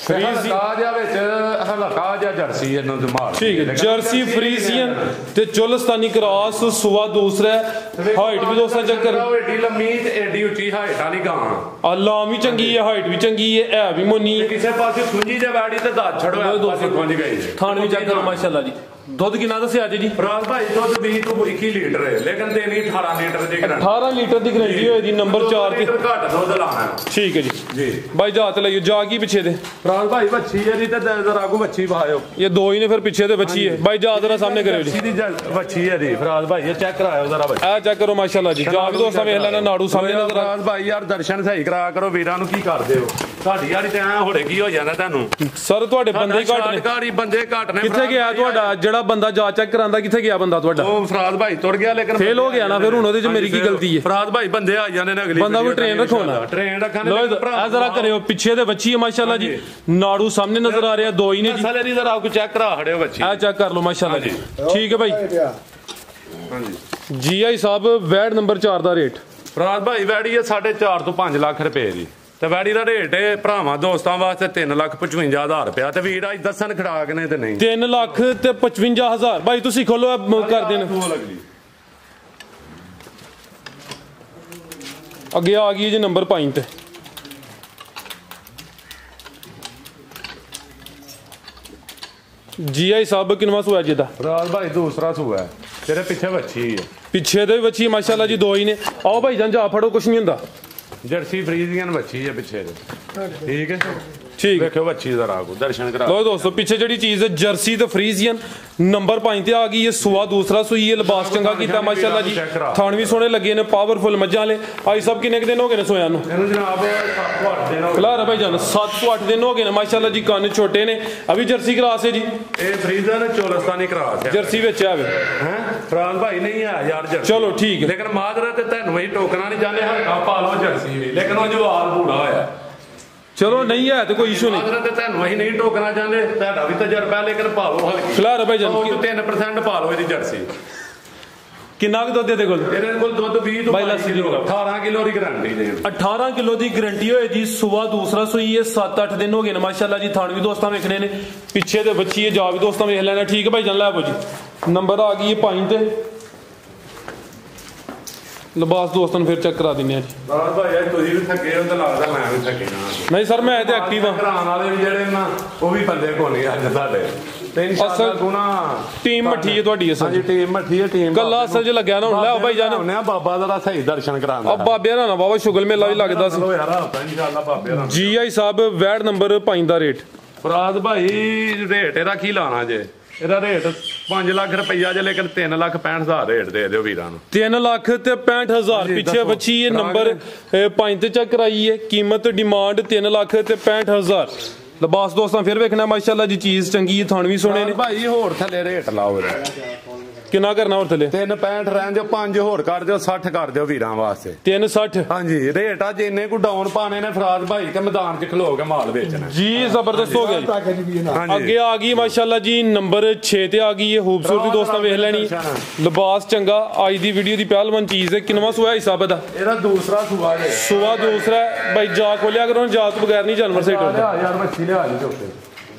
ਫਰੀਜ਼ੀਆ ਵਿੱਚ ਹਲਕਾ ਜਾਂ ਜਰਸੀ ਇਹਨਾਂ ਦੇ ਮਾਲ ਠੀਕ ਹੈ ਜਰਸੀ ਫਰੀਜ਼ੀਅਨ ਤੇ ਚੋਲਸਤਾਨੀ ਕ੍ਰਾਸ ਸੂਆ ਦੂਸਰਾ ਹਾਈਟ ਵੀ ਦੋਸਤਾਂ ਚੈੱਕ ਕਰੋ ਏਡੀ ਲੰਮੀ ਤੇ ਏਡੀ ਉੱਚੀ ਹਾਈਟ ਵਾਲੀ ਗਾਂ ਅੱਲਾ ਵੀ ਚੰਗੀ ਹੈ ਹਾਈਟ ਵੀ ਚੰਗੀ ਹੈ ਇਹ ਵੀ ਮੋਨੀ ਕਿਸੇ ਪਾਸੇ ਸੁੰਜੀ ਦੇ ਵਾੜੀ ਤੇ ਦੱਸ ਛੜੋ ਪਾਸੇ ਪਹੁੰਚ ਗਈ ਥਾਣ ਵੀ ਚੈੱਕ ਕਰੋ ਮਾਸ਼ਾਅੱਲਾ ਜੀ ਦੁੱਧ ਕਿੰਨਾ ਦੱਸਿਆ ਅੱਜ ਜੀ? ਫਰਾਜ਼ ਭਾਈ ਦੁੱਧ 20 ਤੋਂ 21 ਲੀਟਰ ਹੈ, ਲੇਕਿਨ ਦੇਣੀ 18 ਲੀਟਰ ਦੀ ਗਰੰਟੀ। 18 ਲੀਟਰ ਦੀ ਗਰੰਟੀ ਹੋਏ ਜੀ। ਨੰਬਰ 4 ਤੇ ਘੱਟ ਦੁੱਧ ਲਾਣਾ। ਠੀਕ ਹੈ ਜੀ ਜੀ ਬਾਈ ਜਾਤ ਲਈਓ। ਜਾ ਕੀ ਪਿੱਛੇ ਦੇ ਫਰਾਜ਼ ਭਾਈ ਵੱਛੀ ਹੈ ਜੀ, ਤੇ ਜ਼ਰਾ ਕੋ ਵੱਛੀ ਪਾਇਓ। ਇਹ ਦੋ ਹੀ ਨੇ ਫਿਰ ਪਿੱਛੇ ਤੇ ਬੱਚੀ ਹੈ। ਬਾਈ ਜਾਤ ਜਰਾ ਸਾਹਮਣੇ ਕਰਿਓ ਜੀ। ਵੱਛੀ ਦੀ ਵੱਛੀ ਹੈ ਜੀ ਫਰਾਜ਼ ਭਾਈ, ਇਹ ਚੈੱਕ ਕਰਾਇਓ ਜ਼ਰਾ ਵੱਛੀ। ਆ ਚੈੱਕ ਕਰੋ ਮਾਸ਼ਾਅੱਲਾ ਜੀ। ਜਾ ਵੀ ਦੋਸਤਾਂ ਵੇਖ ਲੈਣਾ ਨਾੜੂ ਸਾਹਮਣੇ ਨਜ਼ਰ ਆ। ਫਰਾਜ਼ ਭਾਈ ਯਾਰ ਦਰਸ਼ਨ ਸਹੀ ਕਰਾਇਆ ਕਰੋ ਵੀਰਾਂ ਨੂੰ, ਕੀ ਕਰਦੇ ਹੋ ਸਾਡੀ ਯਾਰੀ ਤੇ ਐ ਹੋੜੇ ਕੀ ਹੋ ਜਾਂਦਾ ਤੁਹਾਨੂੰ। ਸਰ ਤੁਹਾਡੇ ਬੰਦੇ ਘੱਟ ਨੇ। ਘਾੜੀ ਬੰਦੇ ਘੱਟ ਨੇ। ਕਿੱਥੇ ਗਿਆ ਤੁਹਾਡਾ ਜਿਹੜਾ ਬੰਦਾ ਜਾ ਚੈੱਕ ਕਰਾਂਦਾ? ਕਿੱਥੇ ਗਿਆ ਬੰਦਾ ਤੁਹਾਡਾ? ਉਹ ਫਰਾਜ਼ ਭਾਈ ਤੁਰ ਗਿਆ, ਲੇਕਿਨ ਫੇਲ ਹੋ ਗਿਆ ਨਾ ਫਿਰ। ਹੁਣ ਉਹਦੇ ਚ ਮੇਰੀ ਕੀ ਗਲਤੀ ਹੈ? ਫਰਾਜ਼ ਭਾਈ ਬੰਦੇ ਆ ਜਾਂਦੇ ਨੇ ਅਗਲੀ ਬੰਦਾ ਕੋਈ ਟ੍ਰੇਨ ਰੱਖੋ ਨਾ। ਟ੍ਰੇਨ ਰੱਖਾਂਗੇ। ਲੋ ਇਹ ਜ਼ਰਾ ਕਰਿਓ ਪਿੱਛੇ ਦੇ ਬੱਚੀ ਹੈ ਮਾਸ਼ਾਅੱਲਾ ਜੀ। ਨਾੜੂ ਸਾਹਮਣੇ ਨਜ਼ਰ ਆ ਰਿਹਾ, ਦੋ ਹੀ ਨੇ ਜੀ। ਸਾਲੇ ਦੀ ਜ਼ਰਾ ਕੋ ਚੈੱਕ ਕਰਾ ਹੜਿਓ ਬੱਚੀ। ਆ ਚੈੱਕ ਕਰ ਲਓ ਮਾਸ਼ਾਅੱਲਾ ਜੀ। ਠੀਕ ਹੈ ਭਾਈ। ਹਾਂਜੀ ਜੀ ਆਈ ਸਾਹਿਬ ਵੈਡ ਨੰਬਰ 4 ਦਾ ਰੇਟ ਫਰਾਜ਼ ਭਾਈ ਵੈੜੀ ਹੈ 4.5 ਤੋਂ 5 ਲੱਖ ਰੁਪਏ ਦੀ, ਤੇ ਵੈੜੀ ਦਾ ਰੇਟ ਹੈ ਭਰਾਵਾਂ ਦੋਸਤਾਂ ਵਾਸਤੇ 3,55,000 ਰੁਪਇਆ। ਤੇ ਵੀਰ ਅੱਜ ਦੱਸਣ ਖੜਾਕ ਨੇ ਤੇ ਨਹੀਂ 3,55,000। ਭਾਈ ਤੁਸੀਂ ਖੋਲੋ ਕਰ ਦੇਣ। ਅੱਗੇ ਆ ਗਈ ਜੀ ਨੰਬਰ 5 ਤੇ। ਜੀ ਆਈ ਸਾਹਿਬ ਕਿੰਨਵਾਂ ਸੂਆ ਜੀ ਦਾ? ਫਰਾਜ਼ ਭਾਈ ਦੂਸਰਾ ਸੂਆ ਹੈ, ਤੇਰੇ ਪਿੱਛੇ ਵੱਛੀ ਹੈ। ਪਿੱਛੇ ਦੇ ਬੱਚੀ ਮਾਸ਼ਾਅੱਲਾ ਜੀ ਦੋ ਹੀ ਨੇ। ਆਓ ਭਾਈ ਜਾਨ ਜਾ ਫੜੋ, ਕੁਛ ਨਹੀਂ ਹੁੰਦਾ। ਜਰਸੀ ਫਰੀਜ਼ੀਅਨ ਵੱਛੀ ਹੈ ਪਿੱਛੇ ਦੇ। ਠੀਕ ਹੈ ਠੀਕ ਵੇਖੋ ਵੱਛੀ ਜ਼ਰਾ ਕੋ ਦਰਸ਼ਨ ਕਰਾ ਲੋ ਦੋਸਤੋ। ਪਿੱਛੇ ਜਿਹੜੀ ਚੀਜ਼ ਹੈ ਜਰਸੀ ਤੇ ਫਰੀਜ਼ੀਅਨ ਨੰਬਰ 5 ਤੇ ਆ ਗਈ ਹੈ। ਸੂਆ ਦੂਸਰਾ ਸੂਈ ਹੈ। ਲਿਬਾਸ ਚੰਗਾ ਕੀਤਾ ਮਾਸ਼ਾਅੱਲਾ ਜੀ। ਥਣ ਵੀ ਸੋਹਣੇ ਲੱਗੇ ਨੇ, ਪਾਵਰਫੁਲ ਮੱਝਾਂ ਵਾਲੇ। ਆਈ ਸਭ ਕਿੰਨੇ ਕੁ ਦਿਨ ਹੋ ਗਏ ਨੇ ਸੋਇਆਂ ਨੂੰ? ਇਹਨੂੰ ਜਨਾਬ 7-8 ਦਿਨ ਹੋ ਗਏ। ਖਲਾਰਾ ਭਾਈ ਜਾਨ 7 ਤੋਂ 8 ਦਿਨ ਹੋ ਗਏ ਨੇ ਮਾਸ਼ਾਅੱਲਾ ਜੀ। ਕੰਨ ਛੋਟੇ ਨੇ। ਅਭੀ ਜਰਸੀ ਕਰਾਸ ਹੈ ਜੀ। ਇਹ ਫਰੀਜ਼ਨ ਚੋਲਸਤਾਨੀ ਕਰਾਸ ਹੈ। ਜਰਸੀ ਵਿੱਚ ਆਵੇ ਹੈ ਫਰਾਜ਼ ਭਾਈ ਨਹੀਂ ਆ ਯਾਰ ਜਰਸੀ। ਚਲੋ ਠੀਕ ਹੈ। ਲੇਕਿਨ ਮਾਦਰਾ ਤੇ ਤੁਹਾਨੂੰ ਹੀ ਟੋਕਣਾ ਨਹੀਂ ਚਾਹੁੰਦੇ। ਹਲਕਾ ਪਾ ਲਓ ਜਰਸੀ ਵੀ, ਲੇਕਿਨ ਉਹ ਜਵਾਲ ਬੂੜਾ ਹੋਇਆ। ਚਲੋ ਨਹੀਂ ਹੈ ਤੇ ਕੋਈ ਇਸ਼ੂ ਨਹੀਂ। ਮਾਦਰਾ ਤੇ ਤੁਹਾਨੂੰ ਅਸੀਂ ਨਹੀਂ ਟੋਕਣਾ ਚਾਹੁੰਦੇ, ਤੁਹਾਡਾ ਵੀ ਤਜਰਬਾ, ਲੇਕਿਨ ਪਾ ਲਓ ਹਲਕੀ। ਖਲਾਰਾ ਭਾਈ ਜਾਨ 3% ਪਾ ਲਓ ਇਹਦੀ ਜਰਸੀ। ਕਿੰਨਾ ਕੁ ਦੁੱਧ ਇਹਦੇ ਕੋਲ? ਇਹਦੇ ਕੋਲ ਦੁੱਧ 20 ਤੋਂ 22 ਕਿਲੋ 18 ਕਿਲੋ ਦੀ ਗਾਰੰਟੀ ਦੇ। 18 ਕਿਲੋ ਦੀ ਗਾਰੰਟੀ ਹੋਏ ਜੀ। ਸੂਆ ਦੂਸਰਾ ਸੂਈ ਹੈ। 7-8 ਦਿਨ ਹੋ ਗਏ ਨੇ ਮਾਸ਼ਾਅੱਲਾ ਜੀ। ਥਣ ਵੀ ਦੋਸਤਾਂ ਵੇਖਣੇ ਨੇ। ਪਿੱਛੇ ਦੇ ਬੱਚੀ ਹੈ, ਜਾ ਵੀ ਦੋਸਤਾਂ ਵੇਖ ਲੈਣਾ। ਠੀਕ ਹੈ ਭਾਈ ਜਾਨ ਲੈ ਆਵੋ ਜੀ। ਨੰਬਰ ਆ ਗਈ ਹੈ 5 ਤੇ। ਲਿਬਾਸ ਦੋਸਤਾਂ ਨੂੰ ਫਿਰ ਚੈੱਕ ਕਰਾ ਦਿੰਨੇ ਆ ਜੀ। ਬਾਤ ਭਾਈ ਤੁਸੀਂ ਵੀ ਥੱਕੇ ਹੋ ਤਾਂ ਲੱਗਦਾ ਮੈਂ ਵੀ ਥੱਕੇ ਨਾ। ਨਹੀਂ ਸਰ ਮੈਂ ਤੇ ਐਕਟਿਵ ਆ। ਘਰਾਣ ਵਾਲੇ ਵੀ ਜਿਹੜੇ ਨਾ ਉਹ ਵੀ ਬੰਦੇ ਕੋਲ ਨਹੀਂ ਅੱਜ ਸਾਡੇ। ਤੇ ਇਨਸ਼ਾਅੱਲਾ ਗੁਣਾ ਟੀਮ ਮੱਠੀ ਹੈ ਤੁਹਾਡੀ ਅਸਲ। ਹਾਂਜੀ ਟੀਮ ਮੱਠੀ ਹੈ। ਟੀਮ ਗੱਲਾਂ ਅਸਲ 'ਚ ਲੱਗਿਆ ਨਾ। ਹੁਣ ਲੈ ਭਾਈ ਜਾਨ ਉਹਨੇ ਬਾਬਾ ਦਾ ਸਹੀ ਦਰਸ਼ਨ ਕਰਾਉਂਦਾ। ਆ ਬਾਬੇ ਨਾ ਬਾਬਾ ਸ਼ੁਗਲ ਮੇਲਾ ਵੀ ਲੱਗਦਾ ਸੀ। ਚਲੋ ਯਾਰ ਆਪਾਂ ਇਨਸ਼ਾਅੱਲਾ ਬਾਬੇ ਦਾ। ਜੀ ਆਈ ਸਾਹਿਬ ਵੈਡ ਨੰਬਰ 5 ਦਾ ਰੇਟ ਫਰਾਜ਼ ਭਾਈ ਰੇਟ ਇਹਦਾ ਕੀ ਲਾਣਾ ਜੇ? ਇਹਦਾ ਰੇਟ 5 ਲੱਖ ਰੁਪਈਆ ਜੇ, ਲੇਕਿਨ 3,65,000 ਰੇਟ ਦੇ ਦਿਓ ਵੀਰਾਂ ਨੂੰ। 3,65,000 ਪਿੱਛੇ ਬੱਚੀ ਹੈ। ਨੰਬਰ 5 ਤੇ ਚੈੱਕ ਕਰਾਈ ਹੈ। ਕੀਮਤ ਡਿਮਾਂਡ 3,65,000। ਲਿਬਾਸ ਦੋਸਤਾਂ ਫਿਰ ਵੇਖਣਾ ਮਾਸ਼ਾਅੱਲਾ ਜੀ। ਚੀਜ਼ ਚੰਗੀ ਹੈ, ਥਣ ਵੀ ਸੋਹਣੇ ਨੇ ਭਾਈ ਹੋਰ ਥੱਲੇ ਰੇਟ ਲਾਓ ਇਹਦਾ। ਕਿੰਨਾ ਕਰਨਾ ਹੋਰ ਥੱਲੇ? 365 ਰਹਿਣ ਦਿਓ, 5 ਹੋਰ ਕਰ ਦਿਓ, 60 ਕਰ ਦਿਓ ਵੀਰਾਂ ਵਾਸਤੇ। 360 ਹਾਂਜੀ ਰੇਟ ਅੱਜ ਇੰਨੇ ਕੋ ਡਾਊਨ ਪਾਣੇ ਨੇ ਫਰਾਜ਼ ਭਾਈ ਕੇ ਮੈਦਾਨ 'ਚ ਖਲੋ ਕੇ ਮਾਲ ਵੇਚਣਾ ਜੀ। ਜ਼ਬਰਦਸਤ ਹੋ ਗਿਆ ਜੀ। ਹਾਂਜੀ ਅੱਗੇ ਆ ਗਈ ਮਾਸ਼ਾਅੱਲਾ ਜੀ ਨੰਬਰ 6 ਤੇ ਆ ਗਈ ਹੈ। ਖੂਬਸੂਰਤੀ ਦੋਸਤਾਂ ਵੇਖ ਲੈਣੀ। ਲਿਬਾਸ ਚੰਗਾ। ਅੱਜ ਦੀ ਵੀਡੀਓ ਦੀ ਪਹਿਲਵਾਨ ਚੀਜ਼ ਹੈ। ਕਿੰਨਵਾਂ ਸੂਆ ਹਿਸਾਬ ਦਾ? ਇਹਦਾ ਦੂਸਰਾ ਸੂਆ ਜੇ। ਸੂਆ ਦੂਸਰਾ ਭਾਈ। ਜਾ ਖੋਲਿਆ ਕਰੋ, ਜਾ ਤੋਂ ਬਗੈਰ ਨਹੀਂ ਜਾਨਵਰ ਸੇਟ ਹੁੰਦਾ। ਯਾਰ ਮੱਛੀ ਲਿਆ ਜੀ ਚੁੱਕ ਕੇ।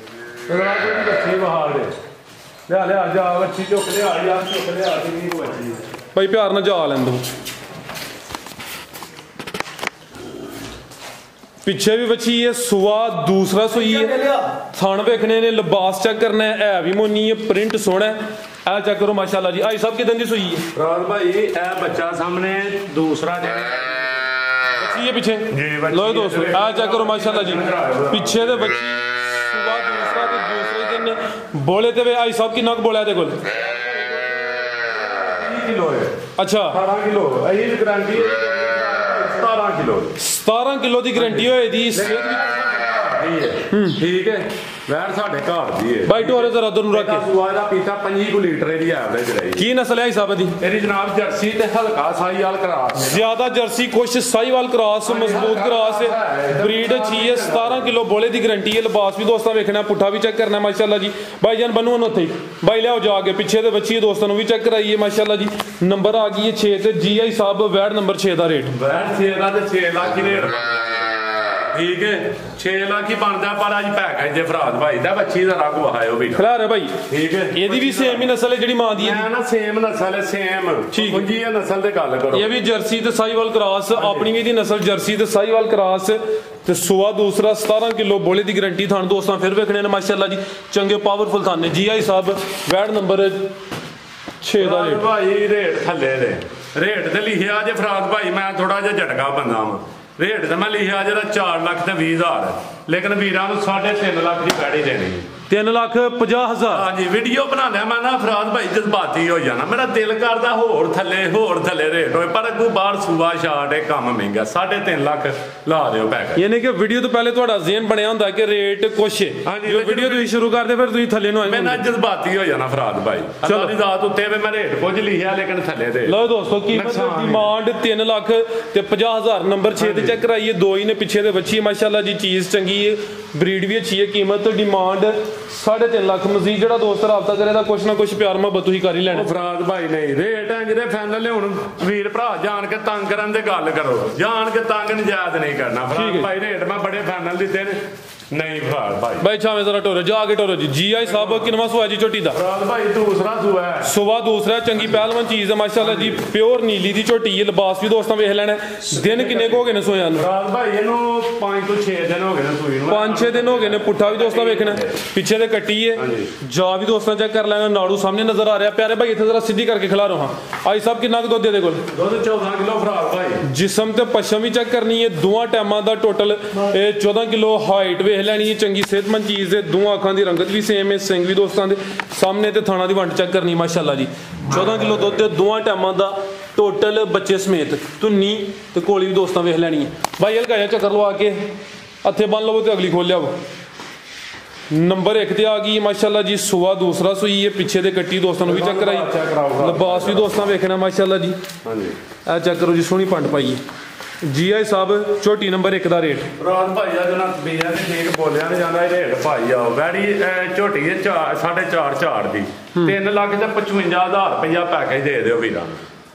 ਇਹਦਾ ਕੋਈ ਮੱਛੀ ਬਹਾਰ ਦੇ ਲਿਆ ਜਾ ਮੱਛੀ ਚੁੱਕ ਲਿਆ ਯਾਰ, ਚੁੱਕ ਲਿਆ ਕਿੰਨੀ ਕੋ ਮੱਛੀ ਭਾਈ ਪਿਆਰ ਨਾਲ ਜਾ ਲੈਂਦੋ। ਪਿੱਛੇ ਵੀ ਬੱਚੀ ਹੈ। ਸੂਆ ਦੂਸਰਾ ਸੂਈ ਹੈ। ਥਣ ਵੇਖਣੇ ਨੇ। ਲਿਬਾਸ ਚੈੱਕ ਕਰਨਾ ਹੈ ਵੀ ਮੋਨੀ ਹੈ। ਪ੍ਰਿੰਟ ਸੋਹਣਾ ਹੈ। ਇਹ ਚੈੱਕ ਕਰੋ ਮਾਸ਼ਾਅੱਲਾ ਜੀ। ਆਈ ਸਭ ਕਿਦਾਂ ਦੀ ਸੂਈ ਹੈ? ਰਾਜ ਭਾਈ ਇਹ ਬੱਚਾ ਸਾਹਮਣੇ ਦੂਸਰਾ ਜੇ ਬੱਚੀ ਹੈ ਪਿੱਛੇ। ਲੋ ਦੋਸਤੋ ਇਹ ਚੈੱਕ ਕਰੋ ਮਾਸ਼ਾਅੱਲਾ ਜੀ। ਪਿੱਛੇ ਦੇ ਬੱਚੀ ਸੂਆ ਦੂਸਰਾ ਤੇ ਦੂਸਰੇ ਦਿਨ ਬੋਲੇ ਤੇ ਆਈ ਸਭ ਕਿੰਨਾ ਕੁ ਬੋਲਿਆ ਤੇ ਕੋਲ? 30 ਕਿਲੋ ਹੈ। ਅੱਛਾ 18 ਕਿਲੋ ਇਹ ਗਾਰੰਟੀ 17 ਕਿਲੋ। 17 ਕਿਲੋ ਦੀ ਗਾਰੰਟੀ ਹੋਏ ਦੀ। ਠੀਕ ਹੈ ਵੈਰ ਸਾਡੇ ਘਰ ਦੀ ਹੈ ਬਾਈ। ਢੋਰੇ ਜ਼ਰਾ ਉਧਰ ਨੂੰ ਰੱਖ ਕੇ। ਸੂਆ ਦਾ ਪੀਤਾ 25 ਲੀਟਰ ਦੀ ਐਵਰੇਜ ਰਹੀ। ਕੀ ਨਸਲ ਹੈ ਹਿਸਾਬ ਦੀ? ਇਹਦੀ ਜਨਾਬ ਜਰਸੀ ਤੇ ਹਲਕਾ ਸਾਈਵਾਲ ਕਰਾਸ। ਜ਼ਿਆਦਾ ਜਰਸੀ ਕੁਛ ਸਾਈਵਾਲ ਕਰਾਸ, ਮਜ਼ਬੂਤ ਕਰਾਸ ਬਰੀਡ ਅੱਛੀ ਹੈ। 17 ਕਿਲੋ ਬੋਲੇ ਦੀ ਗਾਰੰਟੀ ਹੈ। ਲਿਬਾਸ ਵੀ ਦੋਸਤਾਂ ਵੇਖਣਾ। ਪੁੱਠਾ ਵੀ ਚੈੱਕ ਕਰਨਾ ਮਾਸ਼ਾਅੱਲਾ ਜੀ। ਬਾਈ ਜਾਨ ਬਣੂ ਉੱਥੇ ਹੀ ਬਾਈ ਲਿਆਓ ਜਾ ਕੇ। ਪਿੱਛੇ ਦੇ ਬੱਚੀ ਦੋਸਤਾਂ ਨੂੰ ਵੀ ਚੈੱਕ ਕਰਾਈਏ ਮਾਸ਼ਾਅੱਲਾ ਜੀ। ਨੰਬਰ ਆ ਗਈ ਹੈ 6 ਤੇ। ਜੀ ਆਈ ਸਾਹਿਬ ਵੈਡ ਨੰਬਰ 6 ਦਾ ਰੇਟ। ਵੈਰ 6 ਦਾ ਤੇ 6 ਲੱਖ ਹੀ ਰੇਟ। ਠੀਕ ਹੈ 6 ਲੱਖ ਹੀ ਬਣਦਾ ਪਰ ਅੱਜ ਪੈਕੇਜ ਜੇ ਫਰਾਦ ਭਾਈ ਦਾ ਬੱਚੀ ਦਾ ਰੰਗ ਵਹਾਇਓ ਵੀ ਖਿਲਾਰ ਹੈ ਭਾਈ ਠੀਕ ਹੈ ਇਹਦੀ ਵੀ ਸੇਮ ਹੀ ਨਸਲ ਹੈ ਜਿਹੜੀ ਮਾਂ ਦੀ ਹੈ ਮੈਂ ਨਾ ਸੇਮ ਨਸਲ ਹੈ ਸੇਮ ਪੁੰਜੀ ਹੈ ਨਸਲ ਤੇ ਗੱਲ ਕਰੋ ਇਹ ਵੀ ਜਰਸੀ ਤੇ ਸਾਹੀਵਾਲ ਕ੍ਰਾਸ ਆਪਣੀ ਵੀ ਦੀ ਨਸਲ ਜਰਸੀ ਤੇ ਸਾਹੀਵਾਲ ਕ੍ਰਾਸ ਤੇ ਸੂਆ ਦੂਸਰਾ 17 ਕਿਲੋ ਬੋਲੇ ਦੀ ਗਰੰਟੀ ਥਾਣ ਦੋਸਤਾਂ ਫਿਰ ਵੇਖਣੇ ਨੇ ਮਾਸ਼ਾਅੱਲਾ ਜੀ ਚੰਗੇ ਪਾਵਰਫੁਲ ਥਾਨ ਨੇ ਜੀ ਆਈ ਸਾਹਿਬ ਵੈਡ ਨੰਬਰ 6 ਦਾ ਰੇਟ ਭਾਈ ਰੇਟ ਥੱਲੇ ਦੇ ਰੇਟ ਤੇ ਲਿਖਿਆ ਜੇ ਫਰਾਦ ਭਾਈ ਮੈਂ ਥੋੜਾ ਜਿਹਾ ਝਟਕਾ ਬੰਦਾ ਵਾਂ ਰੇਟ ਤੇ ਮੈਂ ਲਿਖਿਆ ਜਿਹੜਾ 4 ਲੱਖ ਤੇ 20,000 ਲੇਕਿਨ ਵੀਰਾਂ ਨੂੰ 3.5 ਲੱਖ ਦੀ ਪੈੜੀ ਦੇਣੀ 3,50,000 ਹਾਂਜੀ ਵੀਡੀਓ ਬਣਾਉਂਦਾ ਮੈਂ ਨਾ ਫਰਾਦ ਭਾਈ ਜਜ਼ਬਾਤੀ ਹੋ ਜਾਣਾ ਮੇਰਾ ਦਿਲ ਕਰਦਾ ਹੋਰ ਥੱਲੇ ਰੇਟ ਹੋਏ ਪਰ ਅੱਗੋਂ ਬਾਹਰ ਸੂਆ ਸ਼ਾਟ ਇਹ ਕੰਮ ਮਹਿੰਗਾ 3.5 ਲੱਖ ਲਾ ਦਿਓ ਪੈਕ ਯਾਨੀ ਕਿ ਵੀਡੀਓ ਤੋਂ ਪਹਿਲੇ ਤੁਹਾਡਾ ਜ਼ਿਹਨ ਬਣਿਆ ਹੁੰਦਾ ਕਿ ਰੇਟ ਕੁਛ ਹੈ ਜੋ ਵੀਡੀਓ ਤੁਸੀਂ ਸ਼ੁਰੂ ਕਰਦੇ ਫਿਰ ਤੁਸੀਂ ਥੱਲੇ ਨੂੰ ਆਏ ਮੈਂ ਨਾ ਜਜ਼ਬਾਤੀ ਹੋ ਜਾਣਾ ਫਰਾਦ ਭਾਈ ਅੱਲਾਹ ਦੀ ਜ਼ਾਤ ਉੱਤੇ ਵੀ ਮੈਂ ਰੇਟ ਕੁਝ ਲਿਖਿਆ ਲੇਕਿਨ ਥੱਲੇ ਦੇ ਲਓ ਦੋਸਤੋ ਕੀਮਤ ਡਿਮਾਂਡ 3 ਲੱਖ ਤੇ 50,000 ਨੰਬਰ 6 ਤੇ ਚੈੱਕ ਕਰਾਈਏ ਦੋ ਹੀ ਨੇ ਪਿੱਛੇ ਦੇ ਬੱਚੀ ਮਾਸ਼ਾਅੱਲਾ ਜੀ ਚੀਜ਼ ਚੰਗੀ ਹੈ ਬਰੀਡ ਵੀ ਅੱਛੀ ਹੈ ਕੀਮਤ ਡਿਮਾਂਡ 3.5 ਲੱਖ ਮਜ਼ੀਦ ਜਿਹੜਾ ਦੋਸਤ ਰਾਬਤਾ ਕਰੇਗਾ ਕੁਛ ਨਾ ਕੁਛ ਪਿਆਰ ਮੁਹੱਬਤ ਤੁਸੀਂ ਕਰ ਹੀ ਲੈਣਾ ਫਰਾਦ ਭਾਈ ਨਹੀਂ ਰੇਟ ਹੈ ਜਿਹੜੇ ਫਾਈਨਲ ਹੁਣ ਵੀਰ ਭਰਾ ਜਾਣ ਕੇ ਤੰਗ ਕਰਨ ਦੇ ਗੱਲ ਕਰੋ ਜਾਣ ਕੇ ਤੰਗ ਨਜਾਇਜ਼ ਨਹੀਂ ਕਰਨਾ ਫਰਾਦ ਭਾਈ ਰੇਟ ਮੈਂ ਬੜੇ ਫਾਈਨਲ ਦਿੱਤੇ ਨੇ ਨਹੀਂ ਫਰਾਦ ਭਾਈ ਛਾਵੇਂ ਜ਼ਰਾ ਟੋਰੋ ਜਾ ਕੇ ਟੋਰੋ ਜੀ ਆਈ ਸਾਹਿਬ ਕਿਨਵਾ ਸੁਆ ਜੀ ਝੋਟੀ ਦਾ ਫਰਾਦ ਭਾਈ ਦੂਸਰਾ ਸੂਆ ਹੈ ਸੁਬਾ ਦੂਸਰਾ ਚੰਗੀ ਪਹਿਲਵਾਨ ਚੀਜ਼ ਹੈ ਮਾਸ਼ਾਅੱਲਾ ਜੀ ਪਿਓਰ ਨੀਲੀ ਦੀ ਝੋਟੀ ਹੈ ਲਿਬਾਸ ਵੀ ਦੋਸਤਾਂ ਵੇਖ ਲੈਣਾ ਦਿਨ ਕਿੰਨੇ ਹੋ ਗਏ ਨੇ ਸੋਇਆ ਨੂੰ ਫਰਾਦ ਭਾਈ ਇਹਨੂੰ 5 ਤੋਂ 6 ਦਿਨ ਹੋ ਗਏ ਨੇ ਸੂਈ ਨੂੰ 5-6 ਦਿਨ ਹੋ ਗਏ ਨੇ ਪੁੱਠਾ ਵੀ ਦੋਸਤਾਂ ਵੇਖਣਾ ਪਿੱਛੇ ਦੇ ਕੱਟੀ ਹੈ ਜਾ ਵੀ ਦੋਸਤਾਂ ਚੈੱਕ ਕਰ ਲੈਣਾ ਨਾੜੂ ਸਾਹਮਣੇ ਨਜ਼ਰ ਆ ਰਿਹਾ ਪਿਆਰੇ ਭਾਈ ਇੱਥੇ ਜ਼ਰਾ ਸਿੱਧੀ ਕਰਕੇ ਖਿਲਾ ਰਹਾ ਆਈ ਸਾਹਿਬ ਕਿੰਨਾ ਕੁ ਦੁੱਧ ਇਹਦੇ ਕੋਲ ਦੁੱਧ 14 ਕਿਲੋ ਫਰਾਦ ਭਾਈ ਜਿਸਮ ਤੇ ਪਸ਼ਮ ਵੀ ਚੈੱਕ ਕਰਨੀ ਹੈ ਦੋਵਾਂ ਟਾਈਮਾਂ ਦਾ ਟੋਟਲ ਇਹ 14 ਕਿਲੋ ਹਾਈਟ ਵੇਖ ਲੈਣੀ ਹੈ ਚੰਗੀ ਸਿਹਤਮੰਦ ਚੀਜ਼ ਹੈ ਦੋਵਾਂ ਅੱਖਾਂ ਦੀ ਰੰਗਤ ਵੀ ਸੇਮ ਹੈ ਸਿੰਘ ਵੀ ਦੋਸਤਾਂ ਦੇ ਸਾਹਮਣੇ ਤੇ ਥਾਣਾ ਦੀ ਵੰਡ ਚੈੱਕ ਕਰਨੀ ਮਾਸ਼ਾਅੱਲਾ ਜੀ 14 ਕਿਲੋ ਦੁੱਧ ਦੇ ਦੋਵਾਂ ਟਾਈਮਾਂ ਦਾ ਟੋਟਲ ਬੱਚੇ ਸਮੇਤ ਧੁੰਨੀ ਤੇ ਕੋਲੀ ਵੀ ਦੋਸਤਾਂ ਵੇਖ ਲੈਣੀ ਹੈ ਭਾਈ ਹਲਕਾ ਜਿਹਾ ਚੱਕਰ ਲਵਾ ਕੇ ਹੱਥੇ ਬੰਨ ਲਵੋ ਤੇ ਅਗਲੀ ਖੋਲ ਲਿਆਵੋ ਨੰਬਰ 1 ਤੇ ਆ ਗਈ ਮਾਸ਼ਾਅੱਲਾ ਜੀ ਸੂਆ ਦੂਸਰਾ ਸੂਈ ਹੈ ਪਿੱਛੇ ਦੇ ਕੱਟੀ ਦੋਸਤਾਂ ਨੂੰ ਵੀ ਚੈੱਕ ਕਰਾਈ ਲਿਬਾਸ ਵੀ ਦੋਸਤਾਂ ਵੇਖਣਾ ਮਾਸ਼ਾਅੱਲਾ ਜੀ ਹਾਂਜੀ ਇਹ ਚੈੱਕ ਕਰੋ ਜੀ ਸੋਹਣੀ ਪੰਡ ਪਾਈ ਜੀ ਆਈ ਸਾਹਿਬ ਝੋਟੀ ਨੰਬਰ 1 ਦਾ ਰੇਟ ਰਾਤ ਭਾਈ ਆ ਜਨਾ ਬੀਆ ਨੇ ਠੀਕ ਬੋਲਿਆ ਨੇ ਜਾਂਦਾ ਇਹ ਰੇਟ ਭਾਈ ਆ ਵੈੜੀ ਝੋਟੀ ਹੈ 4.5 ਝਾੜ ਦੀ 3 ਲੱਖ ਤੇ 55,000 ਰੁਪਇਆ ਪੈਕੇਜ ਦੇ ਦਿਓ ਵੀਰਾਂ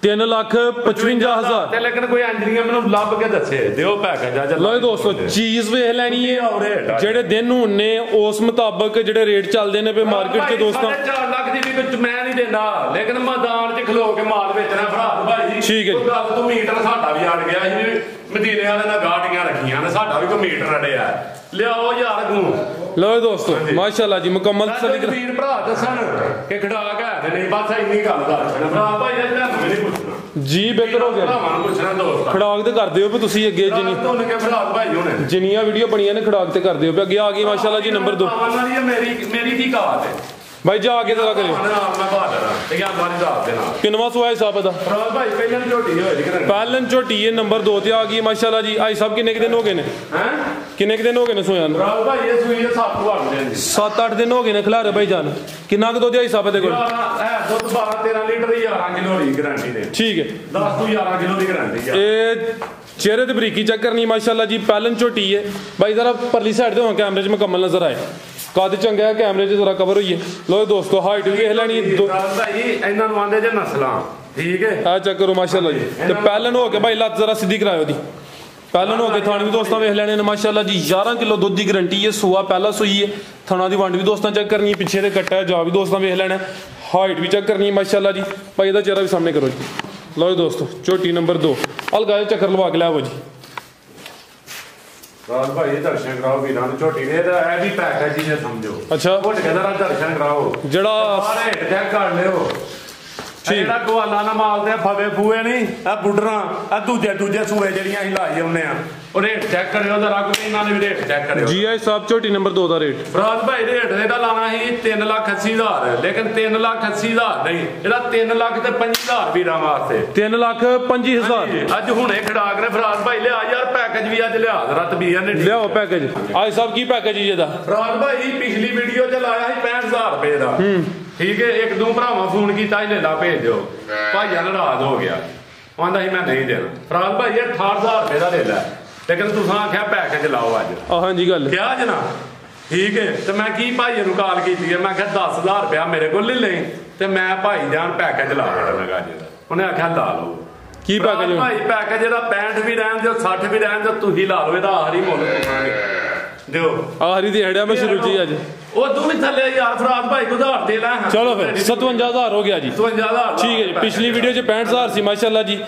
3,55,000 ਤੇ ਲੇਕਿਨ ਕੋਈ ਅੰਜਰੀਆਂ ਮੈਨੂੰ ਲੱਭ ਕੇ ਦੱਸੇ ਦਿਓ ਪੈਕੇਜ ਆ ਲਓ ਦੋਸਤੋ ਚੀਜ਼ ਵੇਖ ਲੈਣੀ ਹੈ ਜਿਹੜੇ ਦਿਨ ਹੁੰਨੇ ਉਸ ਮੁਤਾਬਕ ਜਿਹੜੇ ਰੇਟ ਚੱਲਦੇ ਨੇ ਪੇ ਮਾਰਕੀਟ 'ਚ ਦੋਸਤਾਂ 4 ਲੱਖ ਦੀ ਵੀ ਵਿੱਚ ਮੈਂ ਨਹੀਂ ਦਿੰਦਾ ਲੇਕਿਨ ਮੈਦਾਨ 'ਚ ਖਲੋ ਕੇ ਮਾਲ ਵੇਚਣਾ ਭਰਾ ਭਾਈ ਜੀ ਠੀਕ ਹੈ ਜੀ ਗੱਲ ਤੋਂ ਮੀਟਰ ਸਾਡਾ ਵੀ ਅੜ ਗਿਆ ਸੀ ਮਦੀਨੇ ਵਾਲੇ ਨਾਲ ਗਾਟੀਆਂ ਰੱਖੀਆਂ ਨੇ ਸਾਡਾ ਵੀ ਕੋਈ ਮੀਟਰ ਅੜਿਆ ਲਿਆਓ ਯਾਰ ਨੂੰ ਲਓ ਦੋਸਤੋ ਮਾਸ਼ਾਅੱਲਾ ਜੀ ਮੁਕੰਮਲ ਤਸੱਲੀ ਵੀਰ ਭਰਾ ਦੱਸਣ ਕਿ ਖੜਾਕ ਹੈ ਨਹੀਂ ਬਸ ਇੰਨੀ ਗੱਲ ਦੱਸ ਭਰਾ ਭਾਈ ਜੀ ਤੁਹਾਨੂੰ ਨਹੀਂ ਪੁੱਛਣਾ ਜੀ ਬਿਹਤਰ ਹੋ ਗਿਆ ਭਰਾਵਾਂ ਨੂੰ ਪੁੱਛਣਾ ਦੋਸਤ ਖੜਾਕ ਤੇ ਕਰਦੇ ਹੋ ਵੀ ਤੁਸੀਂ ਅੱਗੇ ਤੁਹਾਨੂੰ ਕਿ ਭਰਾ ਭਾਈ ਹੋਣੇ ਜਿੰਨੀਆਂ ਵੀਡੀਓ ਬਣੀਆਂ ਨੇ ਖੜਾਕ ਤੇ ਕਰਦੇ ਹੋ ਵੀ ਅੱਗੇ ਆ ਗਈ ਮਾਸ਼ਾਅੱਲਾ ਜੀ ਨੰਬਰ 2 ਮੇਰੀ ਕੀ ਕਾਤ ਹੈ ਭਾਈ ਜਾ ਕੇ ਜ਼ਰਾ ਕਰਿਓ ਮੈਂ ਬਹਾਦਰ ਹਾਂ ਤੇ ਯਾਰ ਬਾਰੀ ਦੱਸ ਦੇਣਾ ਕਿੰਨਵਾਂ ਸਵਾਏ ਸਾਹਿਬ ਦਾ ਭਰਾ ਭਾਈ ਪਹਿਲਾਂ ਝੋਟੀ ਹੋਈ ਜੀ ਪਹਿਲਨ ਝੋਟੀ ਇਹ ਨੰਬਰ 2 ਤੇ ਆ ਗਈ ਮਾਸ਼ਾਅੱਲਾ ਜੀ ਆਈ ਸਾਹਿਬ ਕਿੰਨੇ ਦਿਨ ਹੋ ਗਏ ਨੇ ਹੈ ਕਿੰਨੇ ਦਿਨ ਹੋ ਗਏ ਨੇ ਸੋਇਆ ਨੂੰ ਭਰਾ ਭਾਈ ਇਹ ਸੂਈ 7-8 ਦਿਨ ਦੀ 7-8 ਦਿਨ ਹੋ ਗਏ ਨੇ ਖਿਲਾਰੇ ਭਾਈ ਜਾਨ ਕਿੰਨਾ ਕੁ ਦੁੱਧ ਆਈ ਸਾਹਿਬ ਦੇ ਕੋਲ ਇਹ ਦੁੱਧ 12-13 ਲੀਟਰ 11 ਕਿਲੋ ਦੀ ਗਾਰੰਟੀ ਦੇ ਠੀਕ ਹੈ 10 ਤੋਂ 11 ਕਿਲੋ ਦੀ ਗਾਰੰਟੀ ਹੈ ਇਹ ਚਿਹਰੇ ਤੇ ਬਰੀਕੀ ਚੈੱਕ ਕਰਨੀ ਮਾਸ਼ਾਅੱਲਾ ਜੀ ਪਹਿਲਨ ਝੋਟੀ ਹੈ ਭਾਈ ਜ਼ਰਾ ਪਰਲੀ ਸਾਈਡ ਤੇ ਹੋ ਕੈਮਰੇ 'ਚ ਮੁਕੰਮਲ ਨਜ਼ਰ ਆਏ ਕੱਦ ਚੰਗਾ ਹੈ ਕੈਮਰੇ 'ਚ ਜ਼ਰਾ ਕਵਰ ਹੋਈਏ ਲੋ ਦੋਸਤੋ ਹਾਈਟ ਵੀ ਵੇਖ ਲੈਣੀ ਭਾਈ ਇਹਨਾਂ ਨੂੰ ਆਂਦੇ ਜੇ ਨਸਲਾਂ ਠੀਕ ਹੈ ਆ ਚੈੱਕ ਕਰੋ ਮਾਸ਼ਾਅੱਲਾ ਜੀ ਤੇ ਪਹਿਲਨ ਹੋ ਕੇ ਭਾਈ ਲੱਤ ਜ਼ਰਾ ਸਿੱਧੀ ਕਰਾਇਓ ਦੀ ਪਹਿਲਨ ਹੋ ਕੇ ਥਾਣ ਵੀ ਦੋਸਤਾਂ ਵੇਖ ਲੈਣੇ ਨੇ ਮਾਸ਼ਾਅੱਲਾ ਜੀ 11 ਕਿਲੋ ਦੁੱਧ ਦੀ ਗਰੰਟੀ ਹੈ ਸੂਆ ਪਹਿਲਾ ਸੂਈ ਹੈ ਥਾਣਾ ਦੀ ਵੰਡ ਵੀ ਦੋਸਤਾਂ ਚੈੱਕ ਕਰਨੀ ਹੈ ਪਿੱਛੇ ਦੇ ਕੱਟਾ ਜਾ ਵੀ ਦੋਸਤਾਂ ਵੇਖ ਲੈਣਾ ਹਾਈਟ ਵੀ ਚੈੱਕ ਕਰਨੀ ਹੈ ਮਾਸ਼ਾਅੱਲਾ ਜੀ ਭਾਈ ਇਹਦਾ ਚਿਹਰਾ ਵੀ ਸਾਹਮਣੇ ਕਰੋ ਜੀ ਲਓ ਦੋਸਤੋ ਝੋਟੀ ਨੰਬਰ 2 ਹਲਕਾ ਚੱਕਰ ਲਵਾ ਕੇ ਲਿਆਵੋ ਜੀ ਰਾਜ ਭਾਈ ਦਰਸ਼ਨ ਕਰਾਓ ਵੀਰਾਂ ਨੂੰ ਝੋਟੀ ਦੇ ਇਹ ਵੀ ਪੈਕੇਜ ਹੀ ਸਮਝੋ ਅੱਛਾ ਘੁੱਟ ਕੇ ਦਾ ਦਰਸ਼ਨ ਕਰਾਓ ਜਿਹੜਾ ਰੇਟ ਚੈੱਕ ਕਰ ਲਿਓ ਜਿਹੜਾ ਗਵਾਲਾ ਨਾ ਮਾਲਦੇ ਫਵੇ ਫੂਏ ਨਹੀਂ ਇਹ ਬੁੱਢਰਾਂ ਇਹ ਦੂਜੇ ਸੂਏ ਜਿਹੜੀਆਂ ਅਸੀਂ ਲਾਈ ਆਉਂਦੇ ਆ ਉਹ ਰੇਟ ਚੈੱਕ ਕਰਿਓ ਜ਼ਰਾ ਕੋਈ ਇਹਨਾਂ ਨੇ ਵੀ ਰੇਟ ਚੈੱਕ ਕਰਿਓ ਜੀ ਆਈ ਸਾਹਿਬ ਝੋਟੀ ਨੰਬਰ 2 ਦਾ ਰੇਟ ਫਰਾਦ ਭਾਈ ਰੇਟ ਇਹਦਾ ਲਾਣਾ ਸੀ 3,80,000 ਲੇਕਿਨ 3,80,000 ਨਹੀਂ ਇਹਦਾ 3,50,000 ਵੀਰਾਂ ਵਾਸਤੇ 3,50,000 ਅੱਜ ਹੁਣੇ ਖੜਾਕ ਨੇ ਫਰਾਦ ਭਾਈ ਲਿਆ ਯਾਰ ਪੈਕੇਜ ਵੀ ਅੱਜ ਲਿਆ ਰਤ ਬੀਆ ਨੇ ਲਿਆਓ ਪੈਕੇਜ ਆਈ ਸਾਹਿਬ ਕੀ ਪੈਕੇਜ ਜੀ ਇਹਦਾ ਫਰਾਦ ਭਾਈ ਪਿਛਲੀ ਵੀਡੀਓ 'ਚ ਲਾਇਆ ਸੀ 65,000 ਰੁਪਏ ਦਾ ਠੀਕ ਹੈ ਇੱਕ ਦੋ ਭਰਾਵਾਂ ਫੋਨ ਕੀਤਾ ਹੀ ਲੈਲਾ ਭੇਜ ਦਿਓ ਭਾਈਆ ਨਾਰਾਜ਼ ਹੋ ਗਿਆ ਆਂਦਾ ਸੀ ਮੈਂ ਨਹੀਂ ਦੇਣਾ ਫਰਾਦ ਭਾਈ 68,000 ਰੁਪਏ ਦਾ ਲੈ ਲੈ ਲੇਕਿਨ ਤੁਸੀਂ ਆਖਿਆ ਪੈਕੇਜ ਲਾਓ ਅੱਜ ਹਾਂਜੀ ਗੱਲ ਕਿਹਾ ਜਨਾ ਠੀਕ ਹੈ ਤੇ ਮੈਂ ਕੀ ਭਾਈ ਨੂੰ ਕਾਲ ਕੀਤੀ ਹੈ ਮੈਂ ਕਿਹਾ 10,000 ਰੁਪਇਆ ਮੇਰੇ ਕੋਲ ਲੈ ਲਈ ਤੇ ਮੈਂ ਭਾਈ ਜਾਨ ਪੈਕੇਜ ਲਾ ਲੈਣਾ ਅੱਜ ਦਾ ਉਹਨੇ ਆਖਿਆ ਲਾ ਲਓ ਕੀ ਪੈਕੇਜ ਭਾਈ ਪੈਕੇਜ ਇਹਦਾ 65 ਵੀ ਰਹਿਣ ਦਿਓ 60 ਵੀ ਰਹਿਣ ਦਿਓ ਤੁਸੀਂ ਲਾ ਲਓ ਇਹਦਾ ਆਖਰੀ ਮੁੱਲ ਦਿਓ ਆਖਰੀ ਦੇ ਹੜਿਆ ਮੈਂ ਸ਼ੁਰੂ ਜੀ ਅੱਜ ਉਹ ਤੂੰ ਵੀ ਥੱਲੇ ਯਾਰ ਫਰਾਦ ਭਾਈ ਕੋ ਉਧਾਰ ਦੇ ਲੈ ਚਲੋ ਫਿਰ 57000 ਹੋ ਗਿਆ ਜੀ 57000 ਠੀਕ ਹੈ ਜੀ ਪਿਛਲੀ ਵੀਡੀਓ 'ਚ 65000 ਸੀ ਮਾਸ਼ਾਅੱਲਾ ਜੀ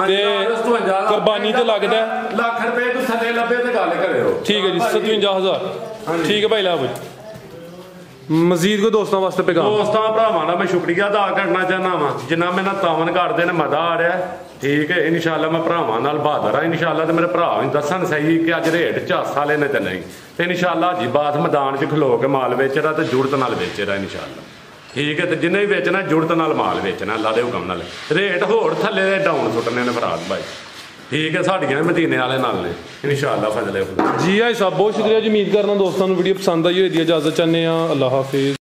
ਤੇ ਕੁਰਬਾਨੀ ਤੇ ਲੱਗਦਾ ਲੱਖ ਰੁਪਏ ਤੋਂ ਥੱਲੇ ਲੱਭੇ ਤੇ ਗੱਲ ਕਰਿਓ ਠੀਕ ਹੈ ਜੀ 57000 ਠੀਕ ਹੈ ਭਾਈ ਲਾ ਭਾਈ ਮਜ਼ੀਦ ਕੋ ਦੋਸਤਾਂ ਵਾਸਤੇ ਪੈਗਾਮ ਦੋਸਤਾਂ ਭਰਾਵਾਂ ਦਾ ਮੈਂ ਸ਼ੁਕਰੀਆ ਅਦਾ ਕਰਨਾ ਚਾਹੁੰਦਾ ਵਾਂ ਜਿੰਨਾ ਮੈਨਾਂ ਤਾਵਨ ਕਰਦੇ ਨੇ ਮਜ਼ਾ ਆ ਰਿਹਾ ਠੀਕ ਹੈ ਇਨਸ਼ਾਅੱਲਾ ਮੈਂ ਭਰਾਵਾਂ ਨਾਲ ਬਹਾਦਰ ਆ ਇਨਸ਼ਾਅੱਲਾ ਤੇ ਮੇਰੇ ਭਰਾ ਵੀ ਦੱਸਣ ਸਹੀ ਕਿ ਅੱਜ ਰੇਟ ਝਾਸ ਵਾਲੇ ਨੇ ਤੇ ਨਹੀਂ ਤੇ ਇਨਸ਼ਾਅੱਲਾ ਜੀ ਬਾਤ ਮੈਦਾਨ 'ਚ ਖਲੋ ਕੇ ਮਾਲ ਵੇਚਦਾ ਤੇ ਜੁੜਤ ਨਾਲ ਵੇਚਦਾ ਇਨਸ਼ਾਅੱਲਾ ਠੀਕ ਹੈ ਤੇ ਜਿੰਨੇ ਵੀ ਵੇਚਣਾ ਜੁੜਤ ਨਾਲ ਮਾਲ ਵੇਚਣਾ ਅੱਲਾ ਦੇ ਹੁਕਮ ਨਾਲ ਰੇਟ ਹੋਰ ਥੱਲੇ ਦੇ ਡਾਊਨ ਸੁੱਟਣੇ ਨੇ ਫਰਾਦ ਭਾਈ ਠੀਕ ਹੈ ਸਾਡੀਆਂ ਮਦੀਨੇ ਵਾਲੇ ਨਾਲ ਨੇ ਇਨਸ਼ਾਅੱਲਾ ਫਜ਼ਲੇ ਜੀ ਆਈ ਸਾਹਿਬ ਬਹੁਤ ਸ਼ੁਕਰੀਆ ਜੀ ਉਮੀਦ ਕਰਨਾ ਦੋਸਤਾਂ ਨੂੰ ਵੀਡੀਓ ਪਸੰਦ ਆਈ ਹੋਈ ਦੀ ਇਜਾਜ਼ਤ ਚਾਹੁੰਦੇ ਆ ਅੱਲਾ ਹਾਫਿਜ਼